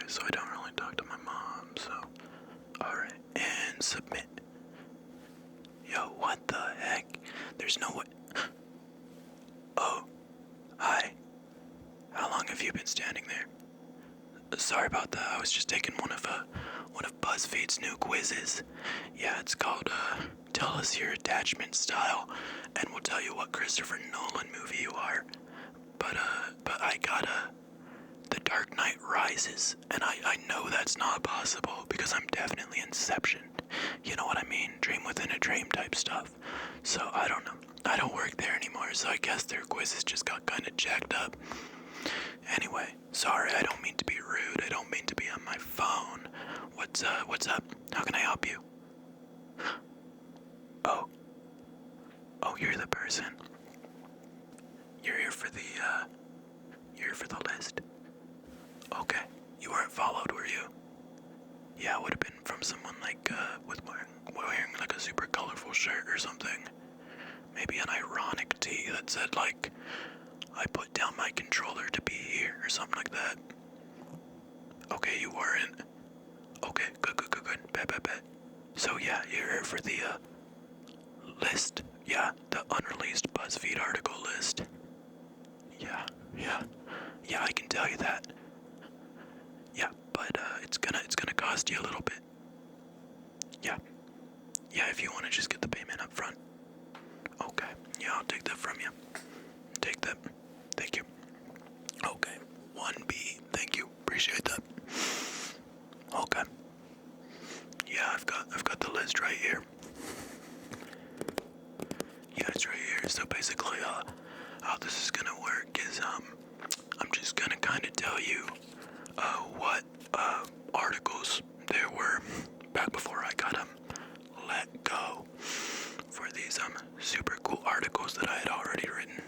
so I don't really talk to my mom, so. Alright, and submit. Yo, what the heck? There's no way. Oh, hi. How long have you been standing there? Sorry about that, I was just taking one of Buzzfeed's new quizzes. Yeah, it's called, Tell Us Your Attachment Style, and we'll tell you what Christopher Nolan movie you are. But I got, The Dark Knight Rises, and I know that's not possible, because I'm definitely Inception. You know what I mean? Dream within a dream type stuff. So, I don't know. I don't work there anymore, so I guess their quizzes just got kinda jacked up. Anyway, sorry, I don't mean to be rude. I don't mean to be on my phone. What's up? How can I help you? Oh, you're the person. You're here for the list. Okay, you weren't followed, were you? Yeah, it would have been from someone like, wearing like a super colorful shirt or something. Maybe an ironic tee that said like, I put down my controller to be here, or something like that. Okay, you weren't. Okay, good. Bet. So yeah, you're here for the, list. Yeah, the unreleased Buzzfeed article list. Yeah, I can tell you that. Yeah, but, it's gonna cost you a little bit. Yeah, if you wanna just get the payment up front. Okay, yeah, I'll take that from you. Take that. Thank you. Okay, 1B. Thank you. Appreciate that. Okay. Yeah, I've got the list right here. Yeah, it's right here. So basically, how this is gonna work is, I'm just gonna kinda tell you, what, articles there were back before I got, let go for these, super cool articles that I had already written.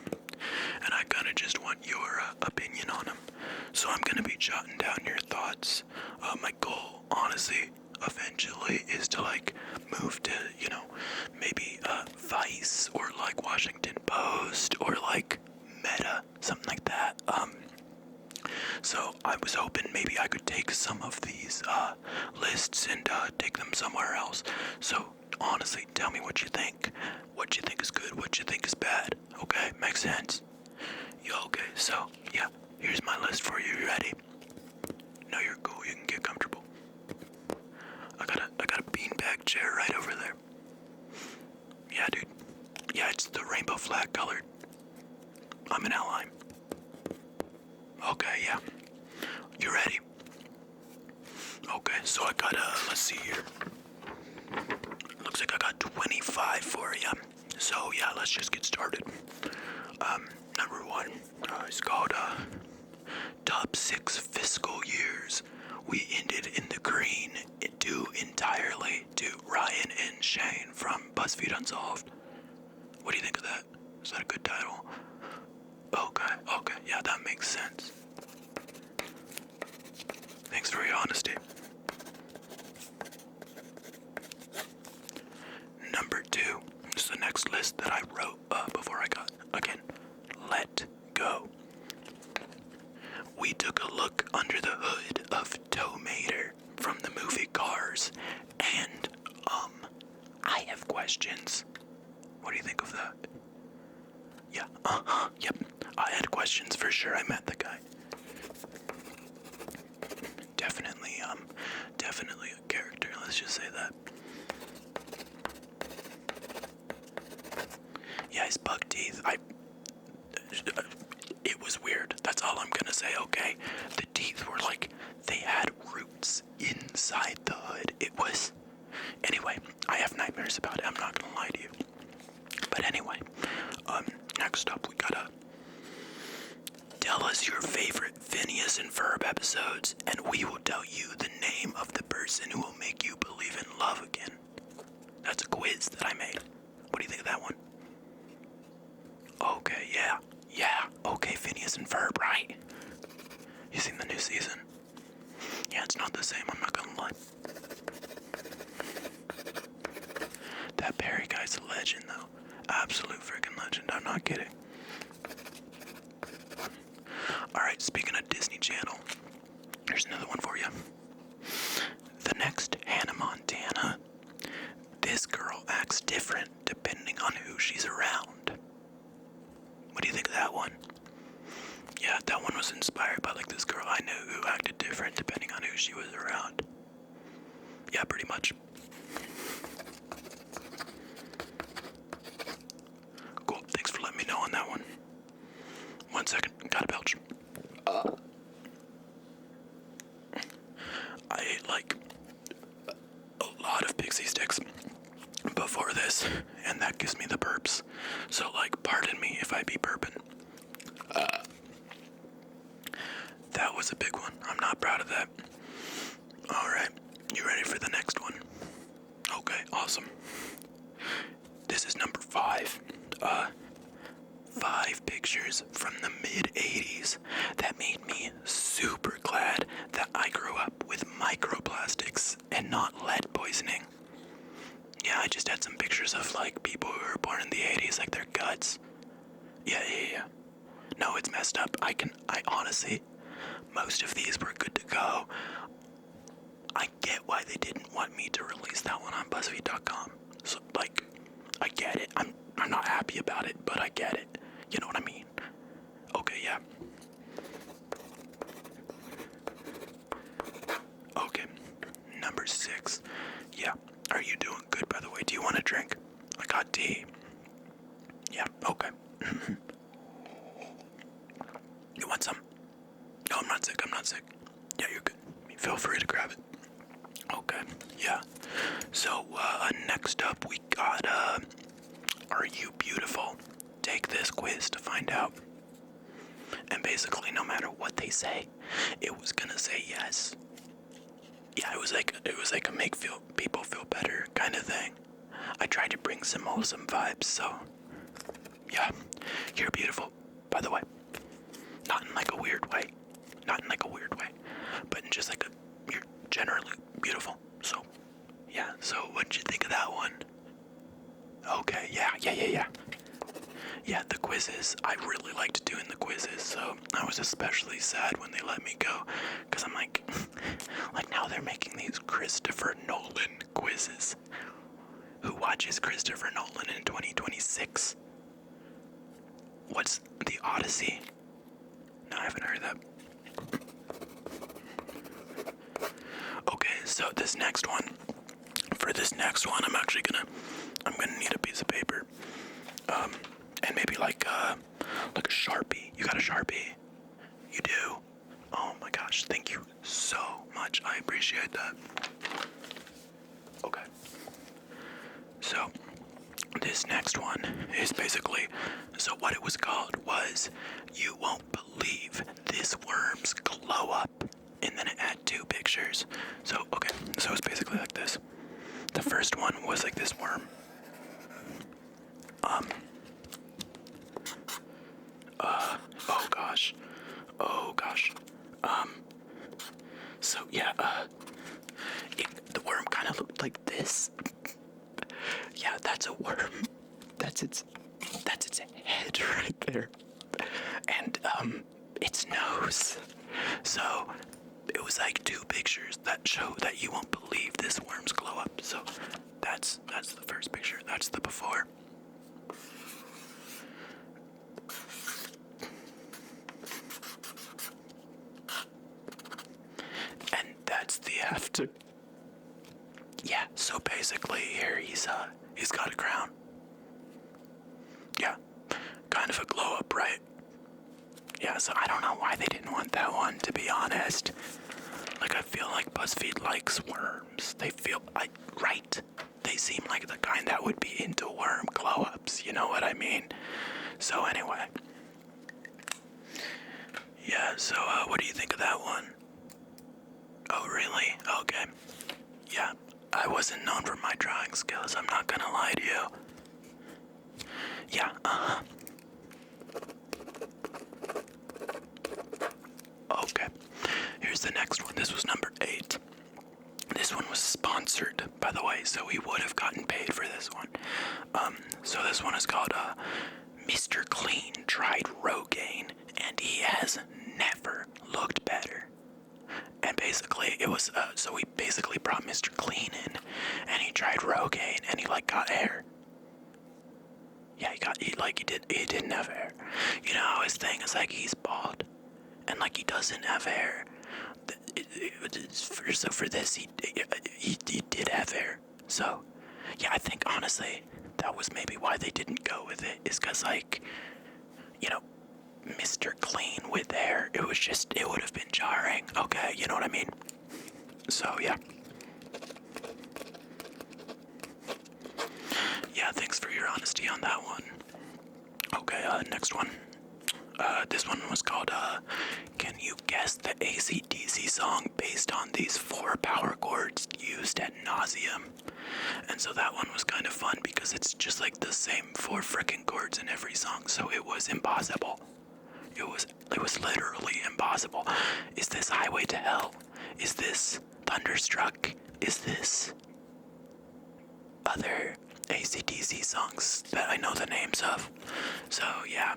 And I kinda just want your, opinion on them. So I'm gonna be jotting down your thoughts. My goal, honestly, eventually, is to, like, move to, maybe, Vice, or, like, Washington Post, or, like, Meta, something like that. So I was hoping maybe I could take some of these, lists and, take them somewhere else. So, honestly, tell me what you think. What you think is good, what you think is bad. Okay, makes sense? Yeah, okay, so, yeah, here's my list for you. You ready? No, you're cool, you can get comfortable. I got a beanbag chair right over there. Yeah, dude. Yeah, it's the rainbow flag colored. I'm an ally. Okay, yeah. You ready? Okay, so I got, let's see here. Looks like I got 25 for you. So, yeah, let's just get started. Number 1, it's called, Top 6 Fiscal Years We Ended in the Green, due entirely to Ryan and Shane from Buzzfeed Unsolved. What do you think of that? Is that a good title? Okay, yeah, that makes sense. Thanks for your honesty. Number 2 is the next list that I wrote, before I got, again, let go. We took a look under the hood of Tomater from the movie Cars, and, I have questions. What do you think of that? Yeah, yep, I had questions for sure. I met the guy. Definitely a character, let's just say that. Yeah, his bug teeth, it was weird. That's all I'm gonna say, okay? The teeth were like, they had roots inside the hood. Anyway, I have nightmares about it, I'm not gonna lie to you. But anyway, next up we gotta tell us your favorite Phineas and Ferb episodes, and we will tell you the name of the person who will make you believe in love again. That's a quiz that I made. What do you think of that one? Okay, yeah, okay, Phineas and Ferb, right? You seen the new season? Yeah, it's not the same, I'm not gonna lie. That Perry guy's a legend, though. Absolute freaking legend, I'm not kidding. Alright, speaking of Disney Channel, here's another one for you. Yeah, that one was inspired by like this girl I knew who acted different depending on who she was around. Yeah, pretty much. Cool, thanks for letting me know on that one. 1 second, gotta belch. I ate like a lot of pixie sticks before this, and that gives me the burps. So like, pardon me if I be burping. That was a big one. I'm not proud of that. Alright, you ready for the next one? Okay, awesome. This is number 5. 5 pictures from the mid-80s that made me super glad that I grew up with microplastics and not lead poisoning. Yeah, I just had some pictures of like people who were born in the 80s, like their guts. Yeah. No, it's messed up. I honestly, most of these were good to go. I get why they didn't want me to release that one on Buzzfeed.com. So, like, I get it. I'm not happy about it, but I get it. You know what I mean? Okay, yeah. Okay, number 6. Yeah, are you doing good, by the way? Do you want a drink? I got tea. Yeah, okay. You want some? No, I'm not sick. Yeah, you're good. Feel free to grab it. Okay, yeah. So, next up we got, Are You Beautiful? Take this quiz to find out. And basically, no matter what they say, it was gonna say yes. Yeah, it was like a make people feel better kind of thing. I tried to bring some wholesome vibes, so yeah. You're beautiful, by the way. Not in like a weird way. But in just like you're generally beautiful. So, yeah. So, what'd you think of that one? Okay, yeah. Yeah, the quizzes. I really liked doing the quizzes, so I was especially sad when they let me go. Because I'm like, now they're making these Christopher Nolan quizzes. Who watches Christopher Nolan in 2026? What's The Odyssey? No, I haven't heard that. Okay, so for this next one, I'm gonna need a piece of paper. And maybe like a Sharpie. You got a Sharpie? You do? Oh my gosh, thank you so much. I appreciate that. Okay. So, this next one is basically, so what it was called was, You Won't Believe This Worm's Glow Up. And then it had 2 pictures. So, okay, so it's basically like this. The first one was like this worm. Oh gosh. So yeah, the worm kind of looked like this. Yeah, that's a worm. That's its head right there. And, its nose. So, it was like 2 pictures that show that you won't believe this worm's glow up. So, that's the first picture. That's the before. And that's the after. Yeah, so basically here he's got a crown. Yeah, kind of a glow up, right? Yeah, so I don't know why they didn't want that one, to be honest. Like, I feel like BuzzFeed likes worms. Right? They seem like the kind that would be into worm glow-ups, you know what I mean? So anyway. Yeah, so, what do you think of that one? Oh, really? Okay. Yeah, I wasn't known for my drawing skills, I'm not gonna lie to you. Yeah, Okay, here's the next one. This was number 8. This one was sponsored, by the way, so we would have gotten paid for this one. So this one is called, Mr. Clean tried Rogaine, and he has never looked better. And basically, it was, so we basically brought Mr. Clean in, and he tried Rogaine, and he, got hair. Yeah, he didn't have hair. You know how his thing is, he's bald. like he doesn't have hair. So for this, he did have hair. So, yeah, I think honestly that was maybe why they didn't go with it. Is because like, you know, Mr. Clean with hair, it would have been jarring. Okay, you know what I mean? So yeah. Yeah, thanks for your honesty on that one. Okay, next one. This one was called, Can You Guess the AC/DC Song Based on These 4 Power Chords Used ad nauseum? And so that one was kind of fun because it's just like the same 4 frickin' chords in every song, so it was impossible. It was literally impossible. Is this Highway to Hell? Is this Thunderstruck? Is this other AC/DC songs that I know the names of? So yeah,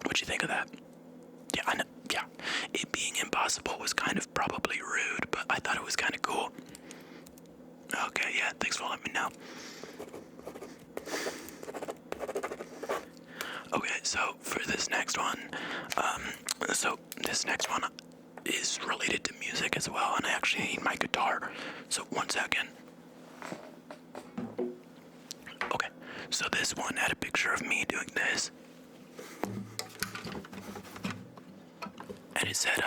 what'd you think of that? Yeah, I know. Yeah, it being impossible was kind of probably rude, but I thought it was kind of cool. Okay, yeah, thanks for letting me know. Okay, so for this next one, this next one is related to music as well, and I actually need my guitar. So 1 second. Okay, so this one had a picture of me doing this. And it said,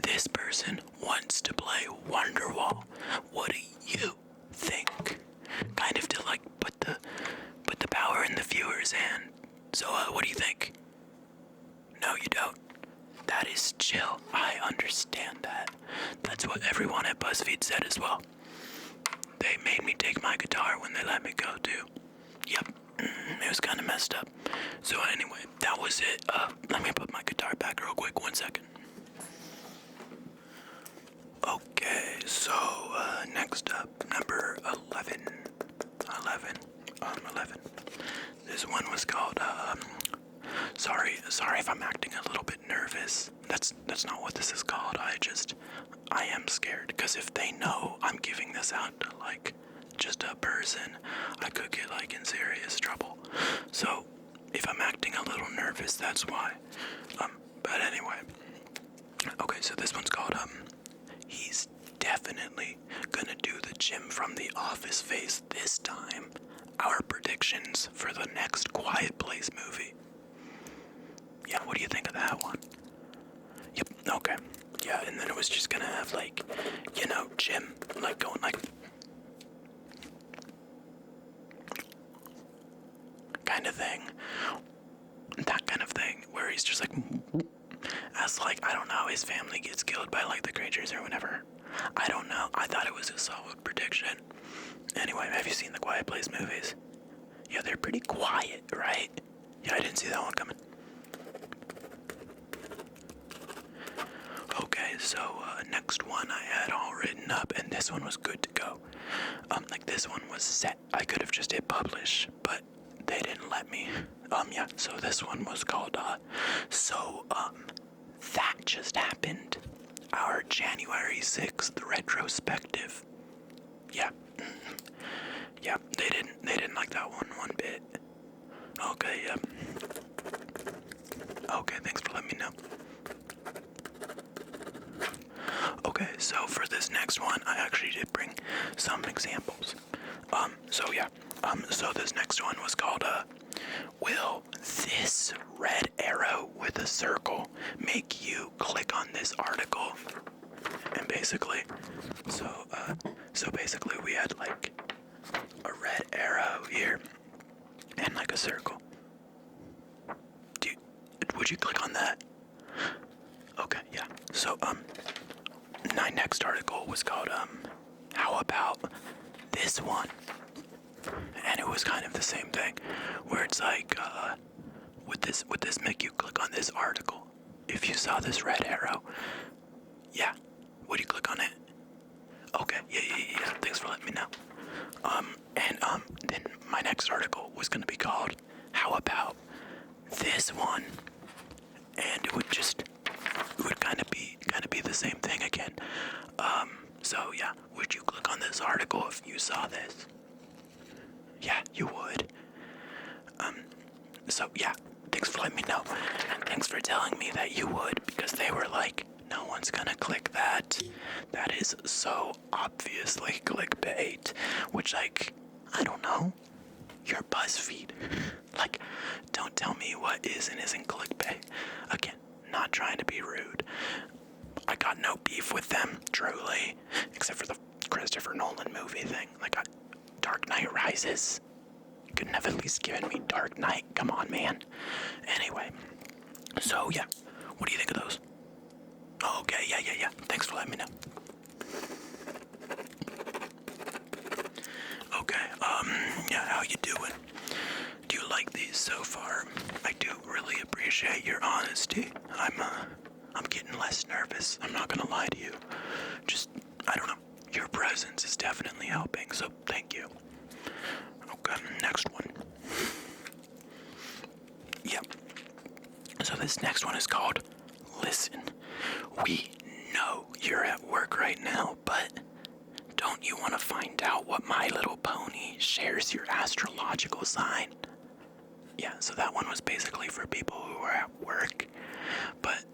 this person wants to play Wonderwall. What do you think? Kind of to like put the power in the viewer's hand. So, what do you think? No, you don't. That is chill. I understand that. That's what everyone at Buzzfeed said as well. They made me take my guitar when they let me go, too. Yep. It was kind of messed up. So anyway, that was it. Let me put my guitar back real quick. 1 second. Okay, so next up, number 11. 11. This one was called, sorry if I'm acting a little bit nervous. That's not what this is called. I am scared, because if they know I'm giving this out to, like, just a person, I could get, like, in serious trouble. So, if I'm acting a little nervous, that's why. But anyway. Okay, so this one's called, He's Definitely Gonna Do the Jim from The Office face this time. Our predictions for the next Quiet Place movie. Yeah, what do you think of that one? Yep, okay. Yeah, and then it was just gonna have, like, you know, Jim, like, going, like, kind of thing. That kind of thing, where he's just, like, as, like, I don't know, his family gets killed by, like, the creatures or whatever. I don't know. I thought it was a solid prediction. Anyway, have you seen the Quiet Place movies? Yeah, they're pretty quiet, right? Yeah, I didn't see that one coming. Okay, so next one I had all written up, and this one was good to go. Like, this one was set. I could have just hit publish, but they didn't let me. Yeah, so this one was called, that just happened. Our January 6th retrospective. Yeah. Yeah, they didn't like that one bit. Okay, yeah. Okay, thanks for letting me know. Okay, so for this next one, I actually did bring some examples. So this next one was called, will this red arrow with a circle make you click on this article? And basically, so basically we had, like, a red arrow here and, like, a circle. Would you click on that? Okay, yeah. So, my next article was called, how about this one? And it was kind of the same thing, where it's like, would this make you click on this article? If you saw this red arrow, yeah, would you click on it? Okay, yeah, thanks for letting me know. Then my next article was gonna be called, how about this one? And it would kind of be the same thing again. So yeah, would you click on this article if you saw this? Yeah, you would. So yeah, thanks for letting me know. And thanks for telling me that you would, because they were one's gonna click that. That is so obviously clickbait. Which, like, I don't know. You're BuzzFeed. Like, don't tell me what is and isn't clickbait. Again, not trying to be rude. I got no beef with them, truly. Except for the Christopher Nolan movie thing. Like, Dark Knight Rises. You couldn't have at least given me Dark Knight. Come on, man. Anyway. So, yeah. What do you think of those? Oh, okay, yeah. Thanks for letting me know. Okay, yeah, how you doing? Do you like these so far? I do really appreciate your honesty. I'm getting less nervous. I'm not gonna lie to you. Just, I don't know. Your presence is definitely helping, so thank you. Okay, next one. Yep. So this next one is called Listen. We know you're at work right now, but don't you want to find out what My Little Pony shares your astrological sign? Yeah, so that one was basically for people who were at work, but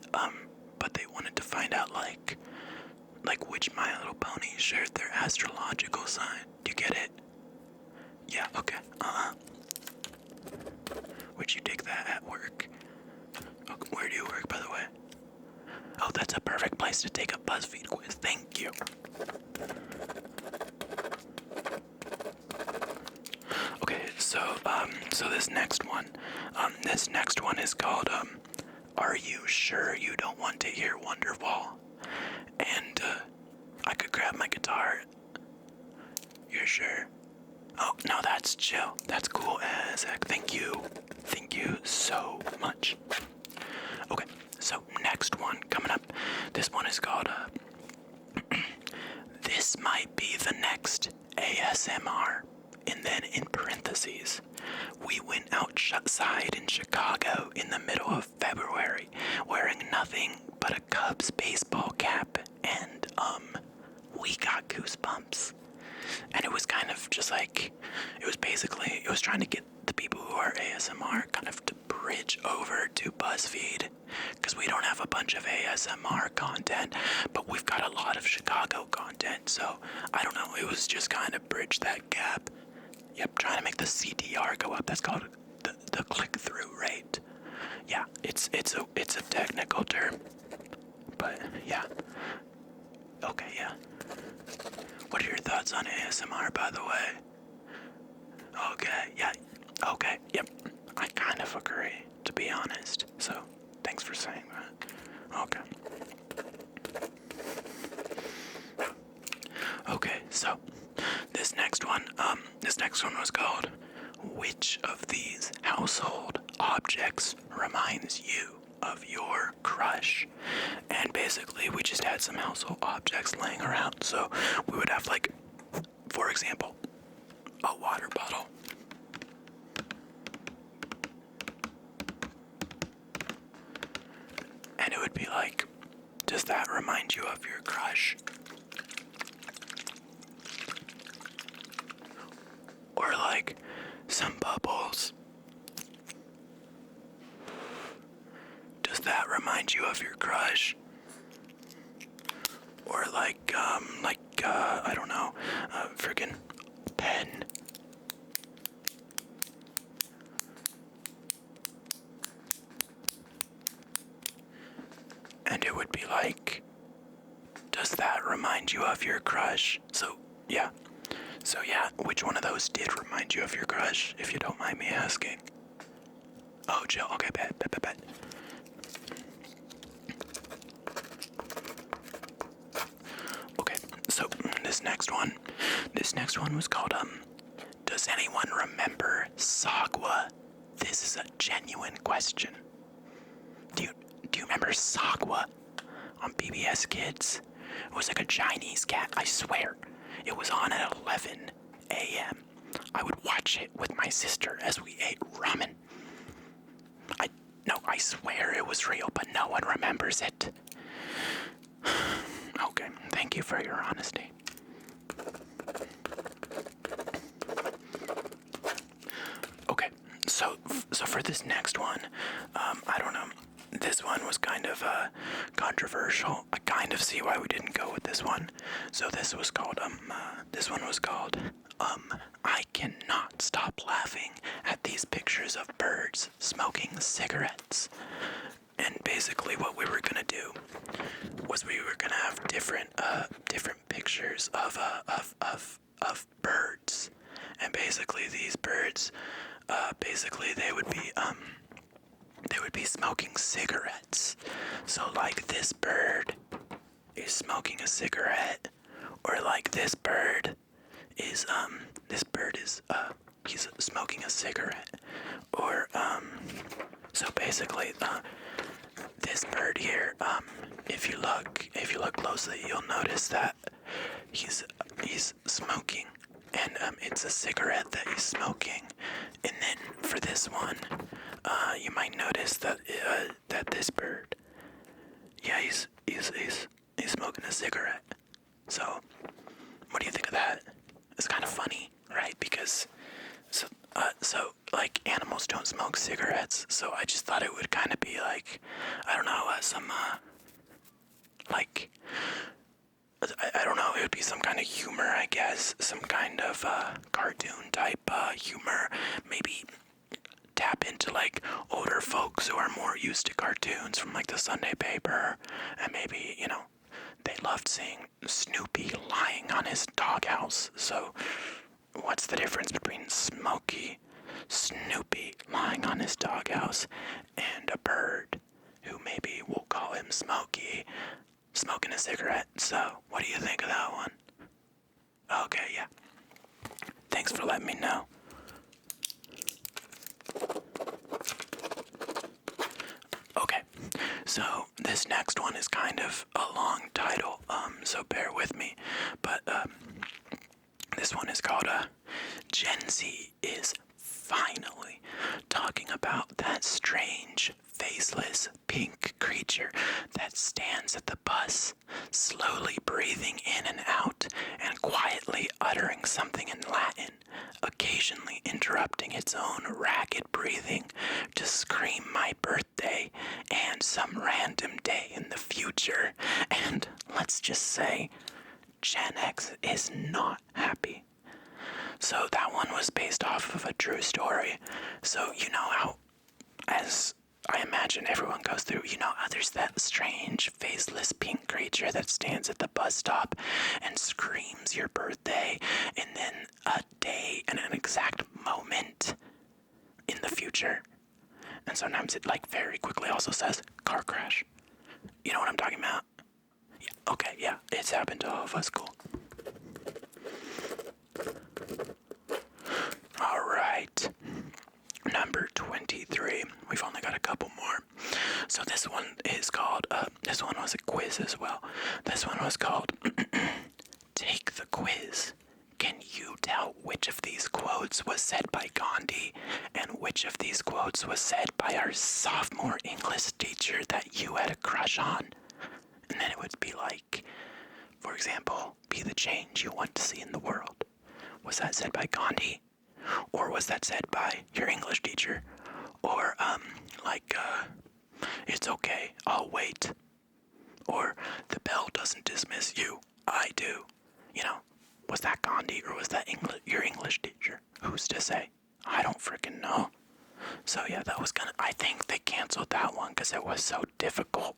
they wanted to find out like which My Little Pony shared their astrological sign. Do you get it? Yeah, okay. Would you take that at work? Okay, where do you work, by the way? Oh, that's a perfect place to take a Buzzfeed quiz. Thank you. Okay, so this next one is called, Are You Sure You Don't Want to Hear Wonderwall? And, I could grab my guitar. You're sure? Oh, no, that's chill. That's cool as heck. Thank you. Thank you so much. Okay, so next one coming up. This one is called, This Might Be the Next ASMR. And then in parentheses, we went outside in Chicago in the middle of February wearing nothing but a Cubs baseball cap, and we got goosebumps. And it was kind of just like, it was trying to get the people who are ASMR kind of to bridge over to Buzzfeed, because we don't have a bunch of ASMR content, but we've got a lot of Chicago content, so I don't know, it was just kind of bridge that gap. Yep, trying to make the CTR go up. That's called the click-through rate. Yeah, it's a technical term, but yeah. Okay, yeah. What are your thoughts on ASMR, by the way? Okay, yeah. Okay, yep. I kind of agree, to be honest. So, thanks for saying that. Okay. Okay, so this next one was called Which of These Household Objects Reminds You of Your Crush? And basically we just had some household objects laying around, so we would have, like, for example, a water bottle, and it would be like, does that remind you of your crush? Or like some bubbles. Does that remind you of your crush? Or like I don't know, friggin' pen. And it would be like, does that remind you of your crush? So yeah, which one of those did remind you of your crush, if you don't mind me asking? Oh, chill, okay, bet. Okay, so this next one was called, does anyone remember Sagwa? This is a genuine question. Do you remember Sagwa on PBS Kids? It was like a Chinese cat, I swear. It was on at 11 a.m. I would watch it with my sister as we ate ramen. I swear it was real, but no one remembers it. Okay, thank you for your honesty. Okay, so for this next one, I don't know. this one was kind of controversial. I kind of see why we didn't go with this one. So this one was called I cannot stop laughing at these pictures of birds smoking cigarettes. And basically what we were gonna do was we were gonna have different pictures of birds. And basically these birds, they would be smoking cigarettes. So like this bird is smoking a cigarette, or like this bird is he's smoking a cigarette, or so basically this bird here, if you look closely, you'll notice that he's smoking, and it's a cigarette that he's smoking. And then for this one, you might notice that this bird, yeah, he's smoking a cigarette. So what do you think of that? It's kind of funny, right? Because so like animals don't smoke cigarettes, so I just thought it would kind of be like, I don't know, some like, I don't know, it would be some kind of humor, I guess, some kind of cartoon type humor, maybe tap into like older folks who are more used to cartoons from like the Sunday paper, and maybe, you know, they loved seeing Snoopy lying on his doghouse. So what's the difference between Snoopy lying on his doghouse and a bird who maybe we'll call him Smokey smoking a cigarette? So what do you think of that one? Okay, yeah. Thanks for letting me know. Okay, so this next one is kind of a long title, so bear with me, but this one is called Gen Z is finally talking about that strange, faceless, pink creature that stands at the bus, slowly breathing in and out and quietly uttering something in Latin, occasionally interrupting its own ragged breathing to scream my birthday and some random day in the future. And let's just say, Gen X is not happy. So that one was based off of a true story. So you know how, as I imagine everyone goes through, you know how there's that strange, faceless pink creature that stands at the bus stop and screams your birthday, and then a day and an exact moment in the future. And sometimes it like very quickly also says car crash. You know what I'm talking about? Yeah, okay, yeah, it's happened to all of us, cool. Alright, number 23. We've only got a couple more. So this one is called, this one was a quiz as well. This one was called, Take the Quiz. Can you tell which of these quotes was said by Gandhi and which of these quotes was said by our sophomore English teacher that you had a crush on? And then it would be like, for example, be the change you want to see in the world. Was that said by Gandhi? Or was that said by your English teacher? Or, it's okay, I'll wait. Or, the bell doesn't dismiss you, I do. You know, was that Gandhi or was that your English teacher? Who's to say? I don't freaking know. So yeah, that was I think they canceled that one because it was so difficult.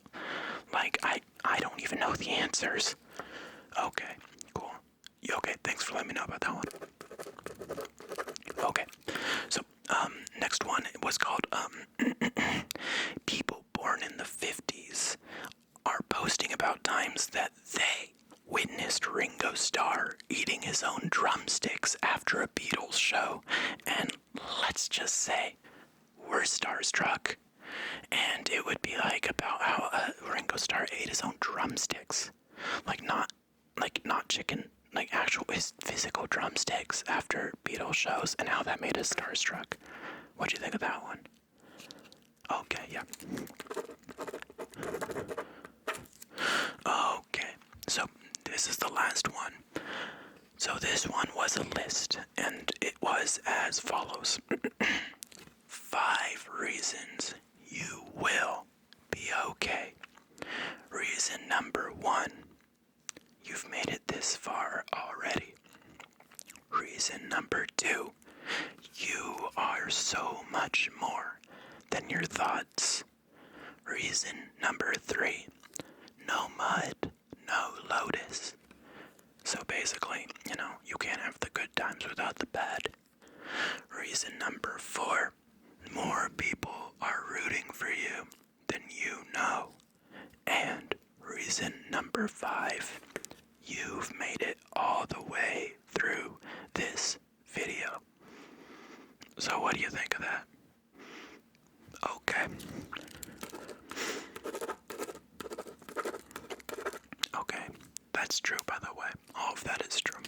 Like, I don't even know the answers. Okay, cool. Okay, thanks for letting me know about that one. Okay, so, next one was called, people born in the 50s are posting about times that they witnessed Ringo Starr eating his own drumsticks after a Beatles show, and let's just say we're starstruck. And it would be like about how Ringo Starr ate his own drumsticks, like not chicken, like actual physical drumsticks after Beatles shows, and how that made us starstruck. What'd you think of that one? Okay, yeah. Okay, so this is the last one. So this one was a list, and it was as follows. 5 reasons you will be Reason number 1. You've made it this far already. Reason number 2. You are so much more than your thoughts. Reason number 3. No mud, no lotus. So basically, you can't have the good times without the bad. Reason number 4. More people are rooting for you than you know. And reason number 5. You've made it all the way through this video. So what do you think of that? Okay. Okay, that's true, by the way. All of that is true.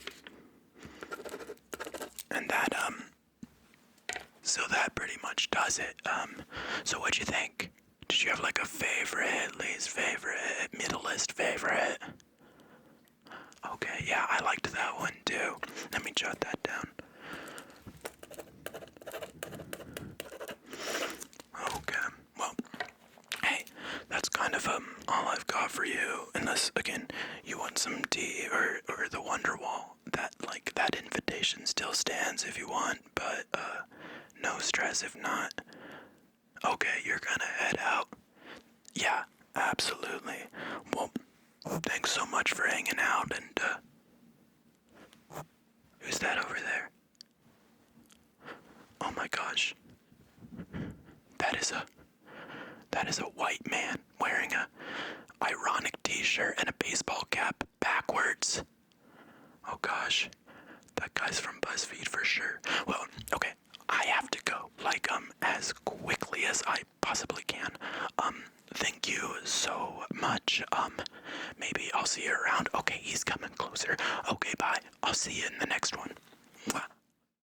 And that, so that pretty much does it. So what'd you think? Did you have like a favorite, least favorite, middleist favorite? Okay, yeah, I liked that one too. Let me jot that down. Okay, well, hey, that's kind of all I've got for you. Unless, again, you want some tea or the Wonderwall. That invitation still stands if you want, but no stress if not. Okay, you're gonna head out. Yeah, absolutely. Well, thanks so much for hanging out, and who's that over there? Oh my gosh. That is a white man wearing a ironic t-shirt and a baseball cap backwards. Oh gosh. That guy's from Buzzfeed for sure. Well, okay, I have to go, as quickly as I possibly can. Thank you so much. Maybe I'll see you around. Okay, he's coming closer. Okay, bye. I'll see you in the next one. Mwah.